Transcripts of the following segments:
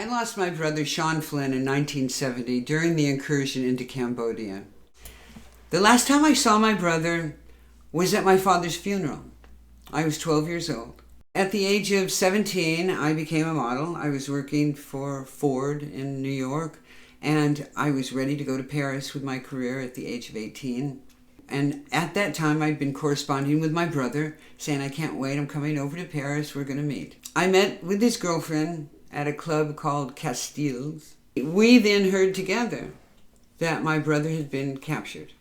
I lost my brother Sean Flynn in 1970 during the incursion into Cambodia. The last time I saw my brother was at my father's funeral. I was 12 years old. At the age of 17, I became a model. I was working for Ford in New York, and I was ready to go to Paris with my career at the age of 18. And at that time, I'd been corresponding with my brother, saying, I can't wait, I'm coming over to Paris, we're going to meet. I met with his girlfriend at a club called Castile's. We then heard together that my brother had been captured.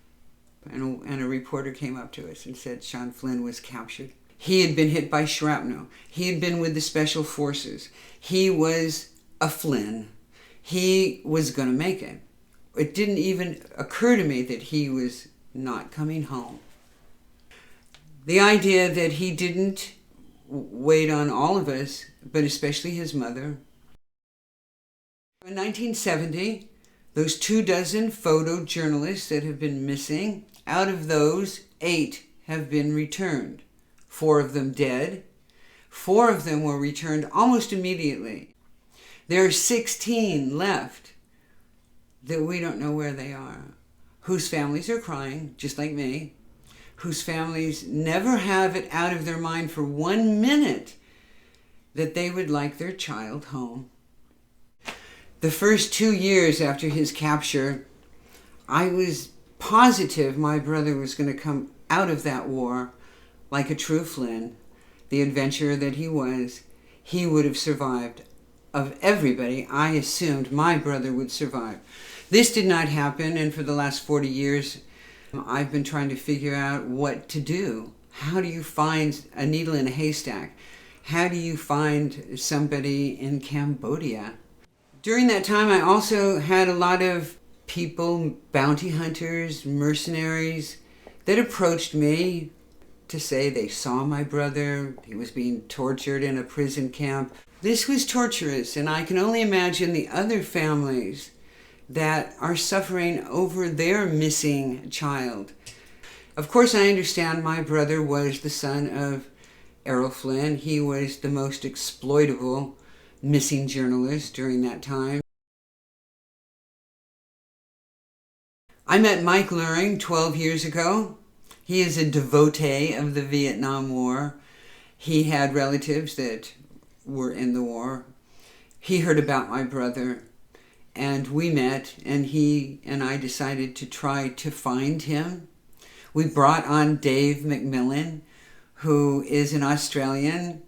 And a reporter came up to us and said Sean Flynn was captured. He had been hit by shrapnel. He had been with the special forces. He was a Flynn. He was going to make it. It didn't even occur to me that he was not coming home. The idea that he didn't weighed on all of us, but especially his mother. In 1970, those 24 photojournalists that have been missing, out of those, 8 have been returned. 4 of them dead. 4 of them were returned almost immediately. There are 16 left that we don't know where they are, whose families are crying, just like me, whose families never have it out of their mind for 1 minute that they would like their child home. The first 2 years after his capture, I was positive my brother was going to come out of that war like a true Flynn, the adventurer that he was. He would have survived. Of everybody, I assumed my brother would survive. This did not happen, and for the last 40 years, I've been trying to figure out what to do. How do you find a needle in a haystack? How do you find somebody in Cambodia? During that time, I also had a lot of people, bounty hunters, mercenaries, that approached me to say they saw my brother. He was being tortured in a prison camp. This was torturous, and I can only imagine the other families that are suffering over their missing child. Of course, I understand my brother was the son of Errol Flynn. He was the most exploitable missing journalist during that time. I met Mike Luring 12 years ago. He is a devotee of the Vietnam War. He had relatives that were in the war. He heard about my brother, and we met, and he and I decided to try to find him. We brought on Dave MacMillan, who is an Australian.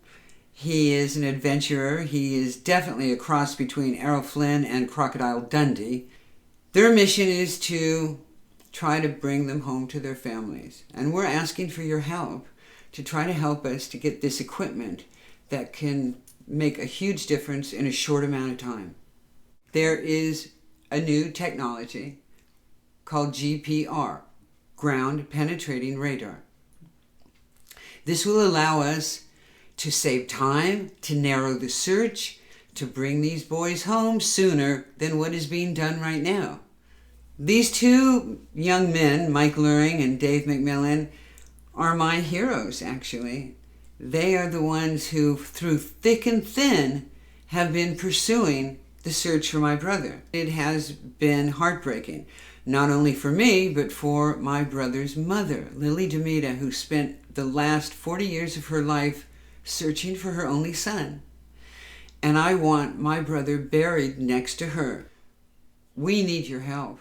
He is an adventurer. He is definitely a cross between Errol Flynn and Crocodile Dundee. Their mission is to try to bring them home to their families. And we're asking for your help to try to help us to get this equipment that can make a huge difference in a short amount of time. There is a new technology called GPR, Ground Penetrating Radar. This will allow us to save time, to narrow the search, to bring these boys home sooner than what is being done right now. These 2 young men, Mike Luring and Dave MacMillan, are my heroes, actually. They are the ones who, through thick and thin, have been pursuing the search for my brother. It has been heartbreaking, not only for me, but for my brother's mother, Lily Demita, who spent the last 40 years of her life searching for her only son. And I want my brother buried next to her. We need your help.